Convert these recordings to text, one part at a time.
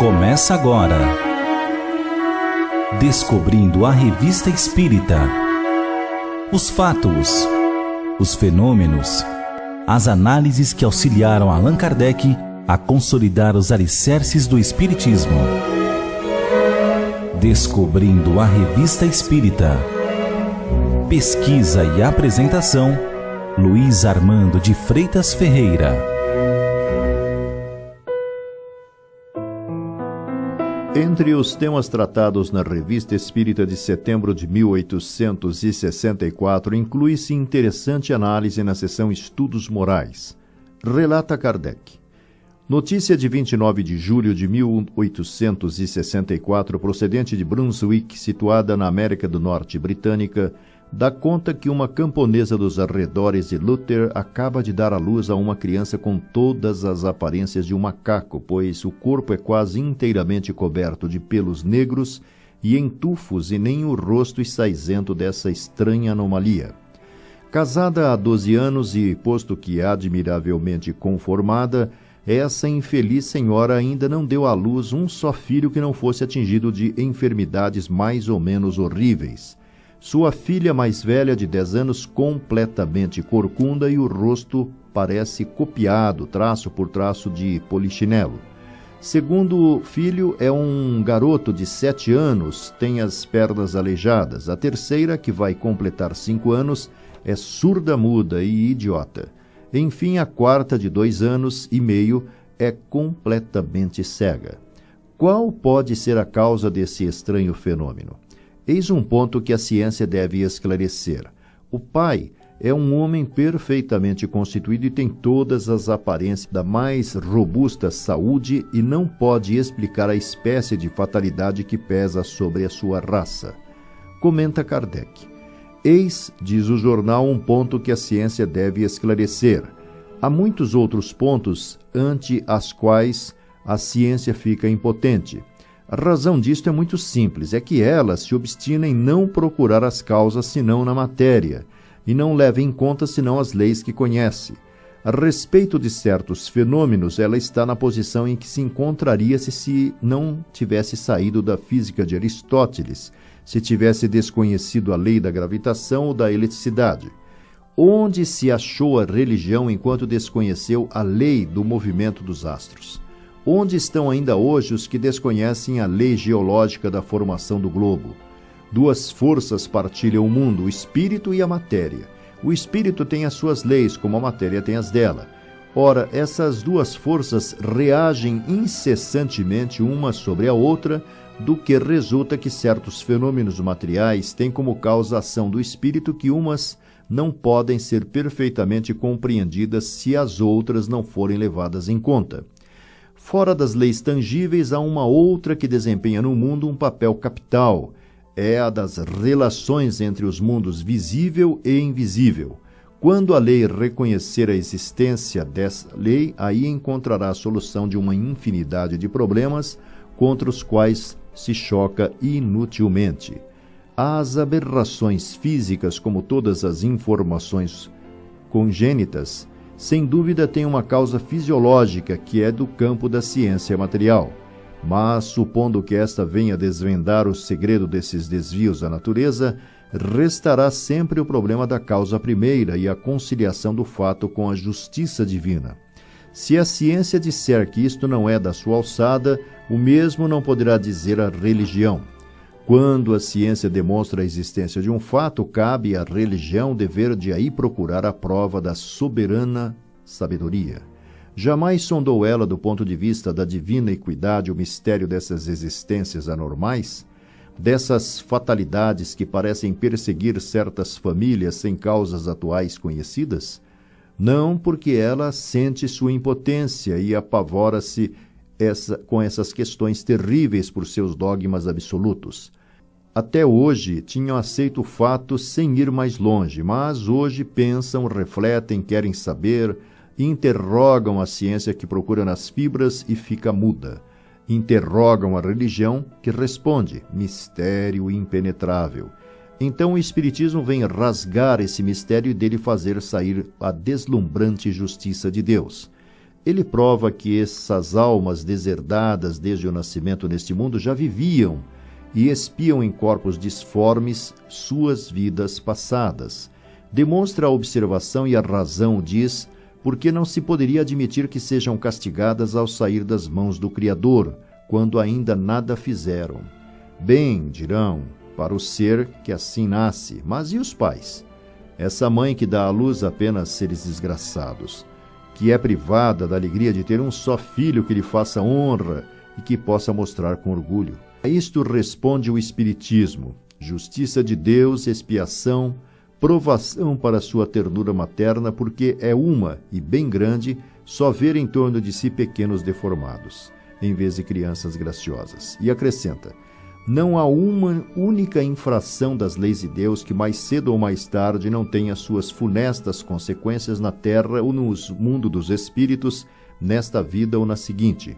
Começa agora, Descobrindo a Revista Espírita. Os fatos, os fenômenos, as análises que auxiliaram Allan Kardec a consolidar os alicerces do Espiritismo. Descobrindo a Revista Espírita. Pesquisa e apresentação, Luiz Armando de Freitas Ferreira. Entre os temas tratados na Revista Espírita de setembro de 1864, inclui-se interessante análise na seção Estudos Morais. Relata Kardec. Notícia de 29 de julho de 1864, procedente de Brunswick, situada na América do Norte britânica, dá conta que uma camponesa dos arredores de Luther acaba de dar à luz a uma criança com todas as aparências de um macaco, pois o corpo é quase inteiramente coberto de pelos negros e em tufos, e nem o rosto está isento dessa estranha anomalia. Casada há 12 anos e, posto que admiravelmente conformada, essa infeliz senhora ainda não deu à luz um só filho que não fosse atingido de enfermidades mais ou menos horríveis. Sua filha mais velha, de 10 anos, completamente corcunda, e o rosto parece copiado, traço por traço, de polichinelo. Segundo filho é um garoto de 7 anos, tem as pernas aleijadas. A terceira, que vai completar 5 anos, é surda-muda e idiota. Enfim, a quarta, de 2 anos e meio, é completamente cega. Qual pode ser a causa desse estranho fenômeno? Eis um ponto que a ciência deve esclarecer. O pai é um homem perfeitamente constituído e tem todas as aparências da mais robusta saúde e não pode explicar a espécie de fatalidade que pesa sobre a sua raça. Comenta Kardec. Eis, diz o jornal, um ponto que a ciência deve esclarecer. Há muitos outros pontos ante as quais a ciência fica impotente. A razão disto é muito simples, é que ela se obstina em não procurar as causas senão na matéria, e não leva em conta senão as leis que conhece. A respeito de certos fenômenos, ela está na posição em que se encontraria se não tivesse saído da física de Aristóteles, se tivesse desconhecido a lei da gravitação ou da eletricidade. Onde se achou a religião enquanto desconheceu a lei do movimento dos astros? Onde estão ainda hoje os que desconhecem a lei geológica da formação do globo? Duas forças partilham o mundo, o espírito e a matéria. O espírito tem as suas leis, como a matéria tem as dela. Ora, essas duas forças reagem incessantemente uma sobre a outra, do que resulta que certos fenômenos materiais têm como causa a ação do espírito, que umas não podem ser perfeitamente compreendidas se as outras não forem levadas em conta. Fora das leis tangíveis, há uma outra que desempenha no mundo um papel capital. É a das relações entre os mundos visível e invisível. Quando a lei reconhecer a existência dessa lei, aí encontrará a solução de uma infinidade de problemas contra os quais se choca inutilmente. As aberrações físicas, como todas as informações congênitas, sem dúvida tem uma causa fisiológica, que é do campo da ciência material. Mas, supondo que esta venha desvendar o segredo desses desvios à natureza, restará sempre o problema da causa primeira e a conciliação do fato com a justiça divina. Se a ciência disser que isto não é da sua alçada, o mesmo não poderá dizer a religião. Quando a ciência demonstra a existência de um fato, cabe à religião o dever de aí procurar a prova da soberana sabedoria. Jamais sondou ela, do ponto de vista da divina equidade, o mistério dessas existências anormais, dessas fatalidades que parecem perseguir certas famílias sem causas atuais conhecidas? Não, porque ela sente sua impotência e apavora-se com essas questões terríveis por seus dogmas absolutos. Até hoje tinham aceito o fato sem ir mais longe, mas hoje pensam, refletem, querem saber, interrogam a ciência, que procura nas fibras e fica muda. Interrogam a religião, que responde, mistério impenetrável. Então o Espiritismo vem rasgar esse mistério e dele fazer sair a deslumbrante justiça de Deus. ele prova que essas almas deserdadas desde o nascimento neste mundo já viviam e espiam em corpos disformes suas vidas passadas. Demonstra a observação e a razão, diz, porque não se poderia admitir que sejam castigadas ao sair das mãos do Criador, quando ainda nada fizeram. Bem, dirão, para o ser que assim nasce, mas e os pais? Essa mãe que dá à luz apenas seres desgraçados, que é privada da alegria de ter um só filho que lhe faça honra e que possa mostrar com orgulho. A isto responde o Espiritismo: justiça de Deus, expiação, provação para sua ternura materna, porque é uma, e bem grande, só ver em torno de si pequenos deformados, em vez de crianças graciosas. E acrescenta: não há uma única infração das leis de Deus que mais cedo ou mais tarde não tenha suas funestas consequências na terra ou no mundo dos espíritos, nesta vida ou na seguinte.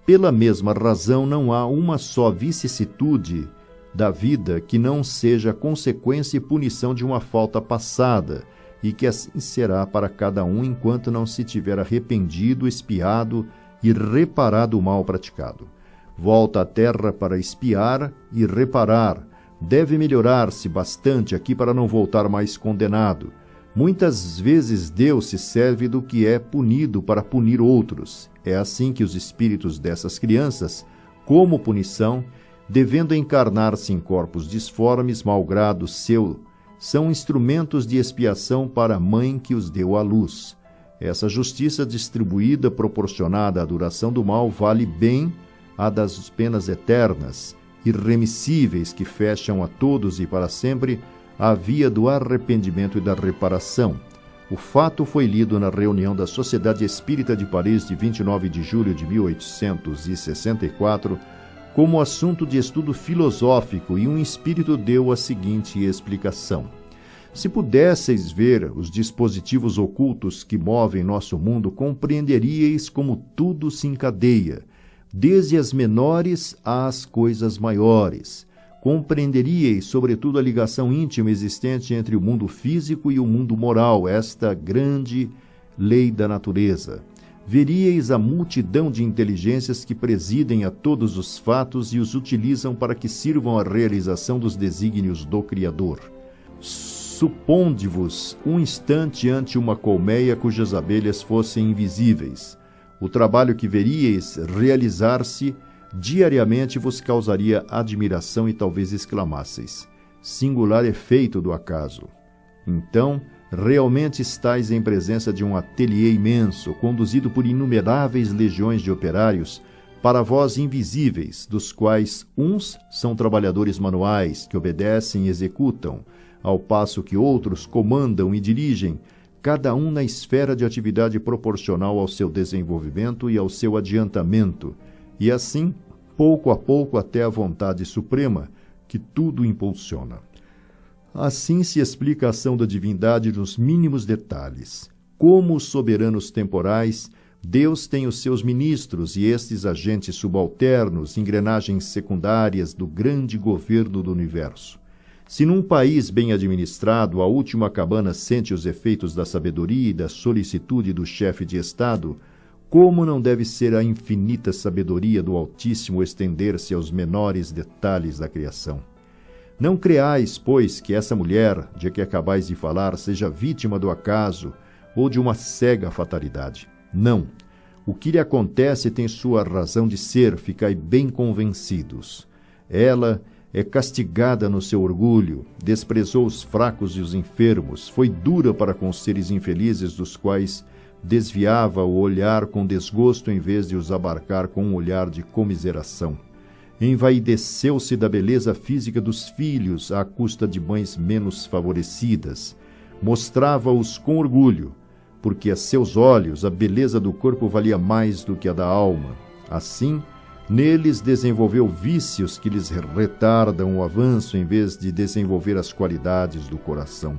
Pela mesma razão, não há uma só vicissitude da vida que não seja consequência e punição de uma falta passada, e que assim será para cada um enquanto não se tiver arrependido, expiado e reparado o mal praticado. Volta à terra para expiar e reparar. Deve melhorar-se bastante aqui para não voltar mais condenado. Muitas vezes Deus se serve do que é punido para punir outros. É assim que os espíritos dessas crianças, como punição, devendo encarnar-se em corpos disformes, malgrado seu, são instrumentos de expiação para a mãe que os deu à luz. Essa justiça distribuída, proporcionada à duração do mal, vale bem a das penas eternas, irremissíveis, que fecham a todos e para sempre a via do arrependimento e da reparação. O fato foi lido na reunião da Sociedade Espírita de Paris de 29 de julho de 1864 como assunto de estudo filosófico, e um espírito deu a seguinte explicação: se pudesseis ver os dispositivos ocultos que movem nosso mundo, compreenderíeis como tudo se encadeia, desde as menores às coisas maiores. Compreenderíeis, sobretudo, a ligação íntima existente entre o mundo físico e o mundo moral, esta grande lei da natureza. Veríeis a multidão de inteligências que presidem a todos os fatos e os utilizam para que sirvam à realização dos desígnios do Criador. Suponde-vos um instante ante uma colmeia cujas abelhas fossem invisíveis. O trabalho que veríeis realizar-se diariamente vos causaria admiração e talvez exclamasseis: singular efeito do acaso. Então, realmente estáis em presença de um ateliê imenso, conduzido por inumeráveis legiões de operários, para vós invisíveis, dos quais uns são trabalhadores manuais, que obedecem e executam, ao passo que outros comandam e dirigem, cada um na esfera de atividade proporcional ao seu desenvolvimento e ao seu adiantamento, e assim, pouco a pouco, até a vontade suprema, que tudo impulsiona. Assim se explica a ação da divindade nos mínimos detalhes. Como os soberanos temporais, Deus tem os seus ministros e estes agentes subalternos, engrenagens secundárias do grande governo do universo. Se num país bem administrado a última cabana sente os efeitos da sabedoria e da solicitude do chefe de Estado, como não deve ser a infinita sabedoria do Altíssimo estender-se aos menores detalhes da criação? Não creais, pois, que essa mulher, de que acabais de falar, seja vítima do acaso ou de uma cega fatalidade. Não. O que lhe acontece tem sua razão de ser, ficai bem convencidos. Ela é castigada no seu orgulho, desprezou os fracos e os enfermos, foi dura para com os seres infelizes dos quais desviava o olhar com desgosto em vez de os abarcar com um olhar de comiseração. Envaideceu-se da beleza física dos filhos à custa de mães menos favorecidas. Mostrava-os com orgulho, porque a seus olhos a beleza do corpo valia mais do que a da alma. Assim, neles desenvolveu vícios que lhes retardam o avanço em vez de desenvolver as qualidades do coração.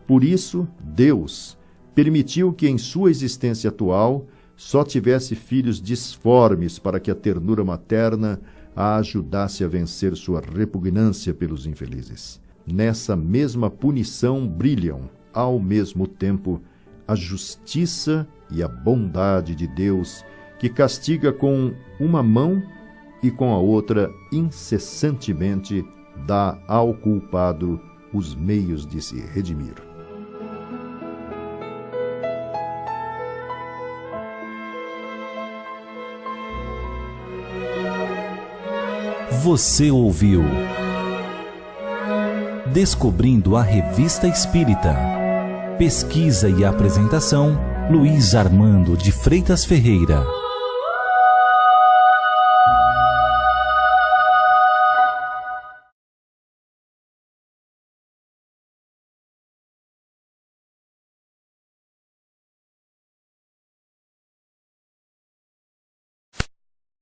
Por isso, Deus permitiu que em sua existência atual só tivesse filhos disformes para que a ternura materna a ajudasse a vencer sua repugnância pelos infelizes. Nessa mesma punição brilham, ao mesmo tempo, a justiça e a bondade de Deus, que castiga com uma mão e com a outra incessantemente dá ao culpado os meios de se redimir. Você ouviu Descobrindo a Revista Espírita. Pesquisa e apresentação, Luiz Armando de Freitas Ferreira.